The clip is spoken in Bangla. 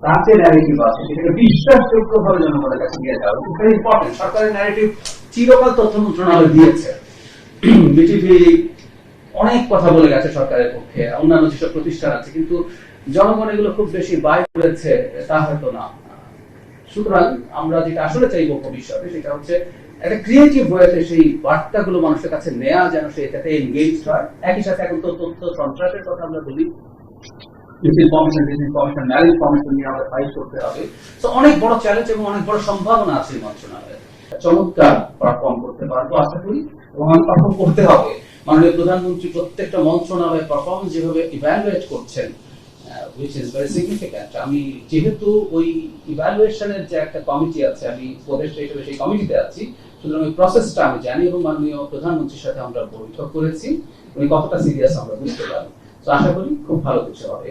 তার যে ন্যারেটিভ আছে সেটাকে বিশ্বাসযোগ্য ভাবে জনগণের কাছে নিয়ে যাওয়া ভেরি ইম্পর্টেন্ট। সরকারের ন্যারেটিভ চিরকাল তথ্য মন্ত্রণালয় দিয়েছে, বিটিভি অনেক কথা বলে গেছে সরকারের পক্ষে, অন্যান্য যেসব প্রতিষ্ঠান আছে, কিন্তু জনগণ এগুলো খুব বেশি বাই করেছে তা হয়তো না। সুতরাং আমরা যেটা আসলে চাইবো ভবিষ্যতে সেটা হচ্ছে একটা ক্রিয়েটিভ ওয়েতে সেই বার্তাগুলো মানুষের কাছে নেওয়া, যেন সে এটাতে এনগেজ হয়। একই সাথে এখন তো তথ্য সন্ত্রাসের কথা আমরা বলি, নিয়ে আমাদের ফাইট করতে হবে। তো অনেক বড় চ্যালেঞ্জ এবং অনেক বড় সম্ভাবনা আছে মন্ত্রণালয়ে। চমৎকার পারফর্ম করতে পারবো আশা করি, এবং পারফর্ম করতে হবে। মাননীয় প্রধানমন্ত্রী প্রত্যেকটা মন্ত্রণালয়ের পারফরমেন্স যেভাবে ইভ্যালুয়েট করছেন, which is very significant. আমি যেহেতু ওই ইভ্যালুয়েশনের যে একটা কমিটি আছে, আমি উপদেষ্টা হিসেবে সেই কমিটিতে আছি, সুতরাং ওই প্রসেসটা আমি জানি, এবং মাননীয় প্রধানমন্ত্রীর সাথে আমরা বৈঠক করেছি, উনি কতটা সিরিয়াস আমরা বুঝতে পারি। তো আশা করি খুব ভালো কিছু হবে।